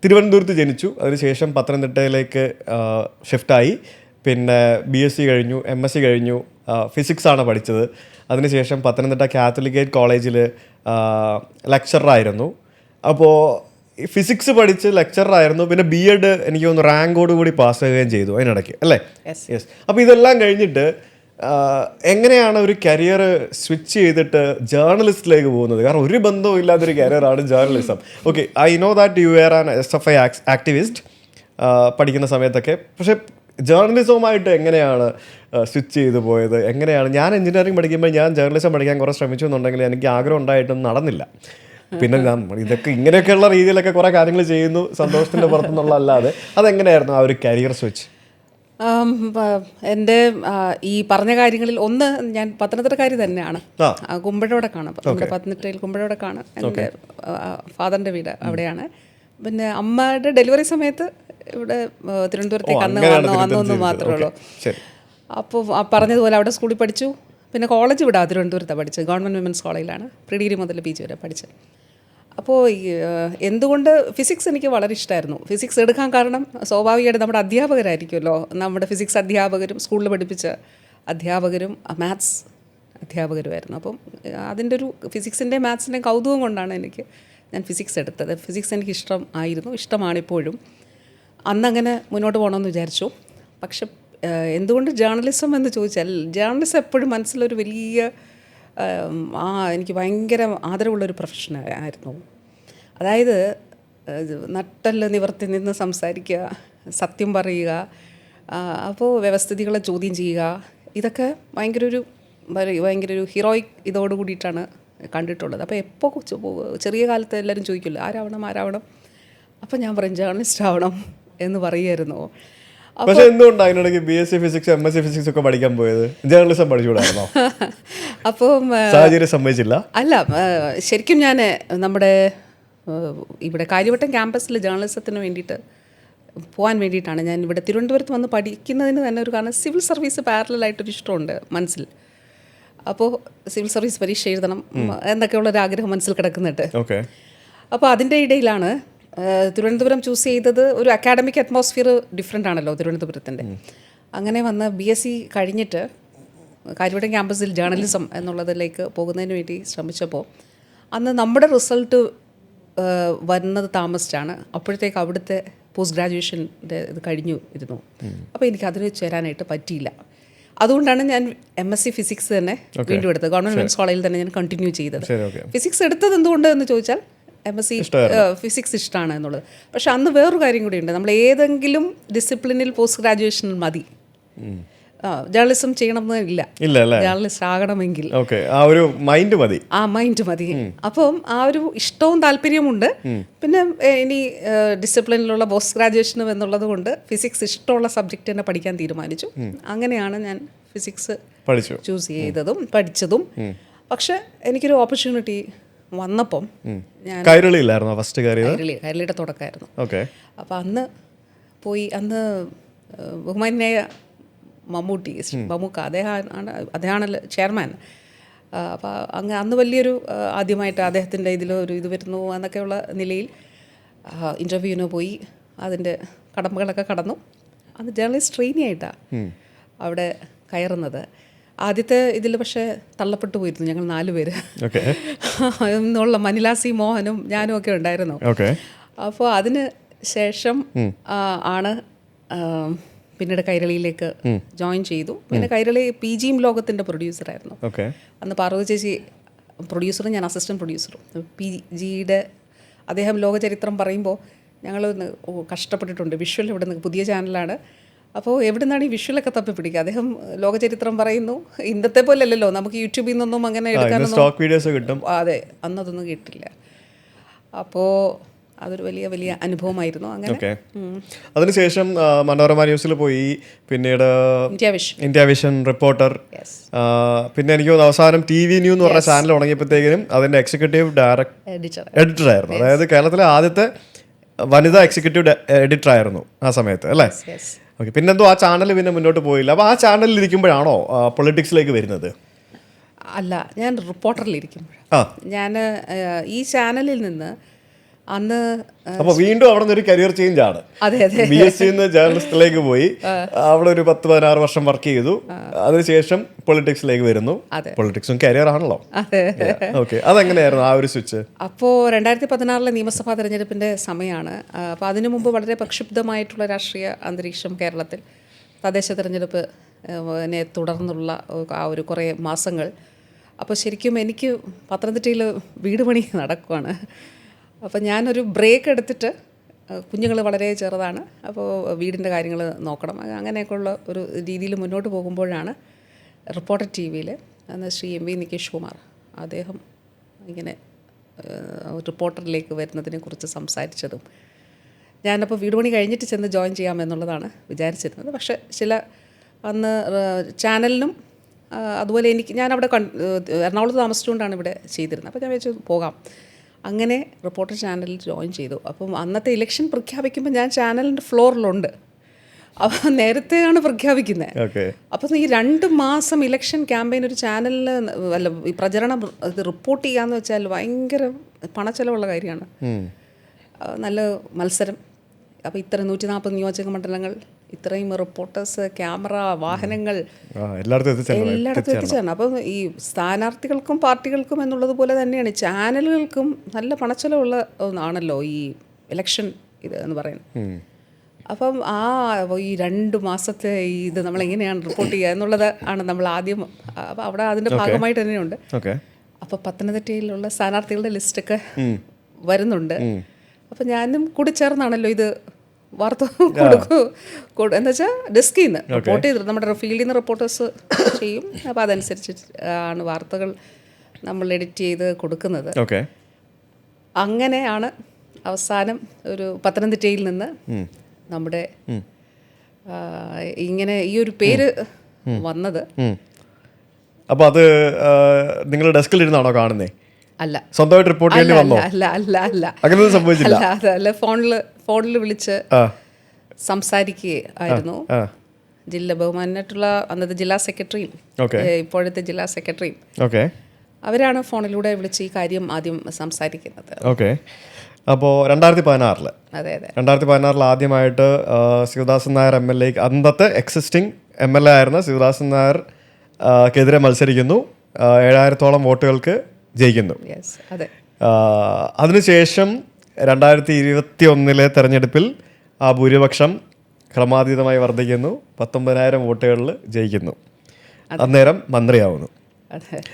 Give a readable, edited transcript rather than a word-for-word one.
തിരുവനന്തപുരത്ത് ജനിച്ചു. അതിനുശേഷം പത്തനംതിട്ടയിലേക്ക് ഷിഫ്റ്റായി. പിന്നെ BSc കഴിഞ്ഞു, MSc കഴിഞ്ഞു, ഫിസിക്സാണ് പഠിച്ചത്. അതിനുശേഷം പത്തനംതിട്ട കാത്തലിക്കേറ്റ് കോളേജിൽ ലെക്ചറായിരുന്നു. അപ്പോൾ ഫിസിക്സ് പഠിച്ച് ലെക്ചറായിരുന്നു. പിന്നെ B.Ed എനിക്ക് തോന്നുന്നു റാങ്കോട് കൂടി പാസ്സാകുകയും ചെയ്തു അതിനിടയ്ക്ക്, അല്ലേ? യെസ്. അപ്പോൾ ഇതെല്ലാം കഴിഞ്ഞിട്ട് എങ്ങനെയാണ് ഒരു കരിയർ സ്വിച്ച് ചെയ്തിട്ട് ജേർണലിസ്റ്റിലേക്ക് പോകുന്നത്? കാരണം ഒരു ബന്ധവും ഇല്ലാത്തൊരു കരിയറാണ് journalism. Okay, I know that you are an SFI activist പഠിക്കുന്ന സമയത്തൊക്കെ. പക്ഷേ ജേർണലിസവുമായിട്ട് എങ്ങനെയാണ് സ്വിച്ച് ചെയ്ത് പോയത്? എങ്ങനെയാണ്? ഞാൻ എഞ്ചിനീയറിംഗ് പഠിക്കുമ്പോൾ ഞാൻ ജേർണലിസം പഠിക്കാൻ കുറേ ശ്രമിച്ചു എന്നുണ്ടെങ്കിൽ എനിക്ക് ആഗ്രഹം ഉണ്ടായിട്ടൊന്നും നടന്നില്ല. പിന്നെ ഞാൻ ഇതൊക്കെ ഇങ്ങനെയൊക്കെയുള്ള രീതിയിലൊക്കെ കുറേ കാര്യങ്ങൾ ചെയ്യുന്നു സന്തോഷത്തിൻ്റെ പുറത്തുനിന്നുള്ള അല്ലാതെ. അതെങ്ങനെയായിരുന്നു ആ ഒരു കരിയർ സ്വിച്ച്? എൻ്റെ ഈ പറഞ്ഞ കാര്യങ്ങളിൽ ഒന്ന്, ഞാൻ പത്തനംതിട്ടക്കാരി തന്നെയാണ്. കുമ്പഴോടക്കാണ്, പത്തനംതിട്ടയിൽ കുമ്പഴോടക്കാണ് എൻ്റെ ഫാദറിൻ്റെ വീട്, അവിടെയാണ്. പിന്നെ അമ്മയുടെ ഡെലിവറി സമയത്ത് ഇവിടെ തിരുവനന്തപുരത്തേക്ക് വന്നൊന്ന് മാത്രമേ ഉള്ളൂ. അപ്പോൾ പറഞ്ഞതുപോലെ അവിടെ സ്കൂളിൽ പഠിച്ചു. പിന്നെ കോളേജ് ഇവിടെ തിരുവനന്തപുരത്താണ് പഠിച്ചത്. ഗവൺമെൻറ് വിമൻസ് കോളേജിലാണ് പ്രീ-ഡിഗ്രി മുതൽ PG വരെ പഠിച്ചത്. അപ്പോൾ എന്തുകൊണ്ട് ഫിസിക്സ് എനിക്ക് വളരെ ഇഷ്ടമായിരുന്നു. ഫിസിക്സ് എടുക്കാൻ കാരണം സ്വാഭാവികമായിട്ട് നമ്മുടെ അധ്യാപകരായിരിക്കുമല്ലോ. നമ്മുടെ ഫിസിക്സ് അധ്യാപകരും സ്കൂളിൽ പഠിപ്പിച്ച അധ്യാപകരും മാത്സ് അധ്യാപകരുമായിരുന്നു. അപ്പം അതിൻ്റെ ഒരു ഫിസിക്സിൻ്റെ മാത്സിൻ്റെ കൗതുകം കൊണ്ടാണ് ഞാൻ ഫിസിക്സ് എടുത്തത്. ഫിസിക്സ് എനിക്ക് ഇഷ്ടമാണിപ്പോഴും. അന്നങ്ങനെ മുന്നോട്ട് പോകണമെന്ന് വിചാരിച്ചു. പക്ഷെ എന്തുകൊണ്ട് ജേർണലിസം എന്ന് ചോദിച്ചാൽ, ജേർണലിസം എപ്പോഴും മനസ്സിലൊരു വലിയ എനിക്ക് ഭയങ്കര ആദരവുള്ളൊരു പ്രൊഫഷനായിരുന്നു. അതായത് നട്ടല് നിവർത്തി നിന്ന് സംസാരിക്കുക, സത്യം പറയുക, അപ്പോൾ വ്യവസ്ഥിതികളെ ചോദ്യം ചെയ്യുക, ഇതൊക്കെ ഭയങ്കര ഒരു ഹീറോയിക് ഇതോട് കൂടിയിട്ടാണ് കണ്ടിട്ടുള്ളത്. അപ്പോൾ എപ്പോൾ ചെറിയ കാലത്ത് എല്ലാവരും ചോദിക്കില്ല ആരാവണം. അപ്പോൾ ഞാൻ പറയും ജേർണലിസ്റ്റ് ആവണം എന്ന് പറയുമായിരുന്നു. പക്ഷെ എന്തുകൊണ്ടാണ് അതിനിടയ്ക്ക് BSc ഫിസിക്സ് MSc ഫിസിക്സ് ഒക്കെ പഠിക്കാൻ പോയത്? ജേർണലിസം പഠിച്ചുകൂടായിരുന്നോ? അപ്പം സാഹചര്യം സമ്മതിച്ചില്ല? അല്ല, ശരിക്കും ഞാൻ നമ്മുടെ ഇവിടെ കാര്യവട്ടം ക്യാമ്പസിൽ ജേർണലിസത്തിന് വേണ്ടിയിട്ട് പോകാൻ വേണ്ടിയിട്ടാണ് ഞാൻ ഇവിടെ തിരുവനന്തപുരത്ത് വന്ന് പഠിക്കുന്നതിന് തന്നെ ഒരു കാരണം സിവിൽ സർവീസ് പാരലായിട്ടൊരു ഇഷ്ടമുണ്ട് മനസ്സിൽ. അപ്പോൾ സിവിൽ സർവീസ് പരീക്ഷ എഴുതണം എന്നൊക്കെയുള്ളൊരു ആഗ്രഹം മനസ്സിൽ കിടക്കുന്നുണ്ട്. അപ്പോൾ അതിൻ്റെ ഇടയിലാണ് തിരുവനന്തപുരം ചൂസ് ചെയ്തത്. ഒരു അക്കാഡമിക് അറ്റ്മോസ്ഫിയർ ഡിഫറെൻ്റ് ആണല്ലോ തിരുവനന്തപുരത്തിൻ്റെ. അങ്ങനെ വന്ന് BSc കഴിഞ്ഞിട്ട് കാര്യവട്ടം ക്യാമ്പസിൽ ജേർണലിസം എന്നുള്ളതിലേക്ക് പോകുന്നതിന് വേണ്ടി ശ്രമിച്ചപ്പോൾ അന്ന് നമ്മുടെ റിസൾട്ട് വരുന്നത് താമസിച്ചാണ്. അപ്പോഴത്തേക്ക് അവിടുത്തെ പോസ്റ്റ് ഗ്രാജുവേഷൻ്റെ ഇത് കഴിഞ്ഞിരുന്നു. അപ്പോൾ എനിക്ക് അതിന് ചേരാനായിട്ട് പറ്റിയില്ല. അതുകൊണ്ടാണ് ഞാൻ MSc ഫിസിക്സ് തന്നെ വീണ്ടും എടുത്തത്. ഗവൺമെൻറ് വിമൻസ് കോളേജിൽ തന്നെ ഞാൻ കണ്ടിന്യൂ ചെയ്തത്. ഫിസിക്സ് എടുത്തത് എന്തുകൊണ്ട് എന്ന് ചോദിച്ചാൽ MSc ഫിസിക്സ് ഇഷ്ടമാണ് എന്നുള്ളത്. പക്ഷെ അന്ന് വേറൊരു കാര്യം കൂടിയുണ്ട്. നമ്മൾ ഏതെങ്കിലും ഡിസിപ്ലിനിൽ പോസ്റ്റ് ഗ്രാജുവേഷൻ മതി, ജേർണലിസം ചെയ്യണമെന്നില്ല. ജേർണലിസ്റ്റ് ആകണമെങ്കിൽ ആ ഒരു മൈൻഡ് മതി. അപ്പം ആ ഒരു ഇഷ്ടവും താല്പര്യമുണ്ട്. പിന്നെ ഇനി ഡിസിപ്ലിനിലുള്ള പോസ്റ്റ് ഗ്രാജുവേഷനും എന്നുള്ളത് കൊണ്ട് ഫിസിക്സ് ഇഷ്ടമുള്ള സബ്ജക്റ്റ് തന്നെ പഠിക്കാൻ തീരുമാനിച്ചു. അങ്ങനെയാണ് ഞാൻ ഫിസിക്സ് ചൂസ് ചെയ്തതും പഠിച്ചതും. പക്ഷെ എനിക്കൊരു ഓപ്പർച്യൂണിറ്റി വന്നപ്പം ഞാൻ കൈരളിയുടെ തുടക്കമായിരുന്നു. അപ്പം അന്ന് പോയി. അന്ന് ബഹുമാന്യായ മമ്മൂക്ക അദ്ദേഹമാണല്ലോ ചെയർമാൻ. അപ്പോൾ അന്ന് വലിയൊരു ആദ്യമായിട്ട് അദ്ദേഹത്തിൻ്റെ ഇതിലൊരു ഇത് വരുന്നു എന്നൊക്കെയുള്ള നിലയിൽ ഇൻ്റർവ്യൂവിന് പോയി. അതിൻ്റെ കടമ്പകളൊക്കെ കടന്നു. അന്ന് ജേർണലിസ്റ്റ് ട്രെയിനി ആയിട്ടാണ് അവിടെ കയറുന്നത്. ആദ്യത്തെ ഇതിൽ പക്ഷേ തള്ളപ്പെട്ടു പോയിരുന്നു. ഞങ്ങൾ 4 പേര് എന്നുള്ള മനില സി മോഹനും ഞാനും ഒക്കെ ഉണ്ടായിരുന്നു. അപ്പോൾ അതിന് ശേഷം ആണ് പിന്നീട് കൈരളിയിലേക്ക് ജോയിൻ ചെയ്തു. പിന്നെ കൈരളി PGയും ലോകത്തിൻ്റെ പ്രൊഡ്യൂസറായിരുന്നു. അന്ന് പാർവതി ചേച്ചി പ്രൊഡ്യൂസറും ഞാൻ അസിസ്റ്റൻറ്റ് പ്രൊഡ്യൂസറും. PGയുടെ അദ്ദേഹം ലോകചരിത്രം പറയുമ്പോൾ ഞങ്ങൾ കഷ്ടപ്പെട്ടിട്ടുണ്ട്. വിഷ്വൽ ഇവിടെ നിന്ന് പുതിയ ചാനലാണ്. അപ്പോൾ എവിടെ നിന്നാണ് ഈ വിഷ്വലൊക്കെ തപ്പി പിടിക്കുക? അദ്ദേഹം ലോകചരിത്രം പറയുന്നു. ഇന്നത്തെ പോലെ അല്ലല്ലോ, നമുക്ക് യൂട്യൂബിൽ നിന്നൊന്നും അങ്ങനെ എടുക്കാനൊന്നും. അതെ, അന്നതൊന്നും കിട്ടില്ല. അപ്പോൾ അതൊരു വലിയ അനുഭവമായിരുന്നു. അങ്ങനെ അതിനുശേഷം മനോരമ ന്യൂസിൽ പോയി, പിന്നീട് ഇന്ത്യ വിഷൻ റിപ്പോർട്ടർ, പിന്നെ എനിക്ക് അവസാനം TV ന്യൂസ് എന്ന് പറഞ്ഞ ചാനൽ തുടങ്ങിയപ്പോഴത്തേക്കും അതിൻ്റെ എക്സിക്യൂട്ടീവ് എഡിറ്റർ ആയിരുന്നു. അതായത് കേരളത്തിലെ ആദ്യത്തെ വനിതാ എക്സിക്യൂട്ടീവ് എഡിറ്റർ ആയിരുന്നു ആ സമയത്ത്, അല്ലേ? പിന്നെന്തോ ആ ചാനൽ പിന്നെ മുന്നോട്ട് പോയില്ല. അപ്പോൾ ആ ചാനലിൽ ഇരിക്കുമ്പോഴാണോ പൊളിറ്റിക്സിലേക്ക് വരുന്നത്? അല്ല, ഞാൻ റിപ്പോർട്ടറിലിരിക്കുമ്പോഴാണ്. ഞാൻ ഈ ചാനലിൽ നിന്ന് അന്ന് അപ്പൊ വീണ്ടും അവിടെ നിന്ന് ഒരു കരിയർ ചേഞ്ച് ആണ്. അതെ അതെ BSc ജേർണലിസ്റ്റിലേക്ക് പോയി, അവിടെ ഒരു 10-16 വർഷം വർക്ക് ചെയ്തു. അതിനുശേഷം പൊളിറ്റിക്സിലേക്ക് വരുന്നു. പൊളിറ്റിക്സും കരിയർ ആണല്ലോ. അതെ. ഓക്കെ, അതെങ്ങനെയായിരുന്നു ആ ഒരു സ്വിച്ച്? അപ്പോൾ 2016 നിയമസഭാ തെരഞ്ഞെടുപ്പിൻ്റെ സമയമാണ്. അപ്പോൾ അതിനു മുമ്പ് വളരെ പ്രക്ഷുബ്ധമായിട്ടുള്ള രാഷ്ട്രീയ അന്തരീക്ഷം കേരളത്തിൽ, തദ്ദേശ തെരഞ്ഞെടുപ്പ് നെ തുടർന്നുള്ള ആ ഒരു കുറേ മാസങ്ങൾ. അപ്പോൾ ശരിക്കും എനിക്ക് പത്തനംതിട്ടയിൽ വീട് പണി നടക്കുവാണ്. അപ്പോൾ ഞാനൊരു ബ്രേക്ക് എടുത്തിട്ട്, കുഞ്ഞുങ്ങൾ വളരെ ചെറുതാണ്, അപ്പോൾ വീടിൻ്റെ കാര്യങ്ങൾ നോക്കണം, അങ്ങനെയൊക്കെയുള്ള ഒരു രീതിയിൽ മുന്നോട്ട് പോകുമ്പോഴാണ് റിപ്പോർട്ടർ TV-യിൽ അന്ന് ശ്രീ MV നികേഷ് കുമാർ അദ്ദേഹം ഇങ്ങനെ റിപ്പോർട്ടറിലേക്ക് വരുന്നതിനെക്കുറിച്ച് സംസാരിച്ചതും. ഞാനപ്പോൾ വീട് പണി കഴിഞ്ഞിട്ട് ചെന്ന് ജോയിൻ ചെയ്യാമെന്നുള്ളതാണ് വിചാരിച്ചിരുന്നത്. പക്ഷേ അന്ന് ചാനലിനും അതുപോലെ ഞാനവിടെ എറണാകുളത്ത് താമസിച്ചുകൊണ്ടാണ് ഇവിടെ ചെയ്തിരുന്നത്. അപ്പോൾ ഞാൻ വെച്ച് പോകാം. അങ്ങനെ റിപ്പോർട്ടർ ചാനലിൽ ജോയിൻ ചെയ്തു. അപ്പം അന്നത്തെ ഇലക്ഷൻ പ്രഖ്യാപിക്കുമ്പോൾ ഞാൻ ചാനലിൻ്റെ ഫ്ലോറിലുണ്ട്. അപ്പോൾ നേരത്തെയാണ് പ്രഖ്യാപിക്കുന്നത്. അപ്പം ഈ 2 മാസം ഇലക്ഷൻ ക്യാമ്പയിൻ ഒരു ചാനലിൽ അല്ല ഈ പ്രചരണം ഇത് റിപ്പോർട്ട് ചെയ്യാന്ന് വെച്ചാൽ ഭയങ്കര പണച്ചെലവുള്ള കാര്യമാണ്. നല്ല മത്സരം. അപ്പോൾ ഇത്ര 140 നിയോജക മണ്ഡലങ്ങൾ, ഇത്രയും റിപ്പോർട്ടേഴ്സ്, ക്യാമറ, വാഹനങ്ങൾ എല്ലായിടത്തും എത്തിച്ചാണ്. അപ്പം ഈ സ്ഥാനാർത്ഥികൾക്കും പാർട്ടികൾക്കും എന്നുള്ളതുപോലെ തന്നെയാണ് ചാനലുകൾക്കും നല്ല പണച്ചെലവുള്ള ഒന്നാണല്ലോ ഈ ഇലക്ഷൻ ഇത് എന്ന് പറയുന്നത്. അപ്പം ഈ 2 മാസത്തെ ഇത് നമ്മളെങ്ങനെയാണ് റിപ്പോർട്ട് ചെയ്യുക എന്നുള്ളത് ആണ് നമ്മൾ ആദ്യം. അപ്പോൾ അവിടെ അതിൻ്റെ ഭാഗമായിട്ട് തന്നെയുണ്ട്. അപ്പോൾ പത്തനംതിട്ടയിലുള്ള സ്ഥാനാർത്ഥികളുടെ ലിസ്റ്റൊക്കെ വരുന്നുണ്ട്. അപ്പം ഞാനും കൂടി ചേർന്നാണല്ലോ ഇത് വാർത്ത എന്താ വെച്ചാൽ ഡെസ്കിൽ നിന്ന് റിപ്പോർട്ട് ചെയ്തിട്ട് നമ്മുടെ ഫീൽഡിൽ നിന്ന് റിപ്പോർട്ടേഴ്സ് ചെയ്യും. അപ്പോൾ അതനുസരിച്ച് ആണ് വാർത്തകൾ നമ്മൾ എഡിറ്റ് ചെയ്ത് കൊടുക്കുന്നത്. അങ്ങനെയാണ് അവസാനം ഒരു പത്തനംതിട്ടയിൽ നിന്ന് നമ്മുടെ ഇങ്ങനെ ഈ ഒരു പേര് വന്നത്. അപ്പോൾ അത് നിങ്ങൾ ഡെസ്കിൽ ഇരുന്നാണോ കാണുന്നേ? അല്ല, സ്വന്തമായിട്ട് റിപ്പോർട്ട് ചെയ്യേണ്ടി വന്നോ? അല്ല അങ്ങനെ സംഭവിച്ചില്ല. അല്ല, ഫോണിൽ വിളിച്ച് സംസാരിക്കുകയായിരുന്നു. ബഹുമാനായിട്ടുള്ള അന്നത്തെ ജില്ലാ സെക്രട്ടറിയും ഇപ്പോഴത്തെ ജില്ലാ സെക്രട്ടറിയും അവരാണ് ഫോണിലൂടെ വിളിച്ച് ഈ കാര്യം ആദ്യം സംസാരിക്കുന്നത്. അപ്പോൾ 2016 ആദ്യമായിട്ട് ശിവദാസൻ നായർ MLA, അന്നത്തെ എക്സിസ്റ്റിംഗ് MLA ആയിരുന്ന ശിവദാസൻ നായർക്കെതിരെ മത്സരിക്കുന്നു. 7000-ഓളം വോട്ടുകൾക്ക് ജയിക്കുന്നു. അതിനുശേഷം 2021 തെരഞ്ഞെടുപ്പിൽ ആ ഭൂരിപക്ഷം ക്രമാതീതമായി വർദ്ധിക്കുന്നു. 19,000 വോട്ടുകളിൽ ജയിക്കുന്നു. അന്നേരം മന്ത്രിയാവുന്നു.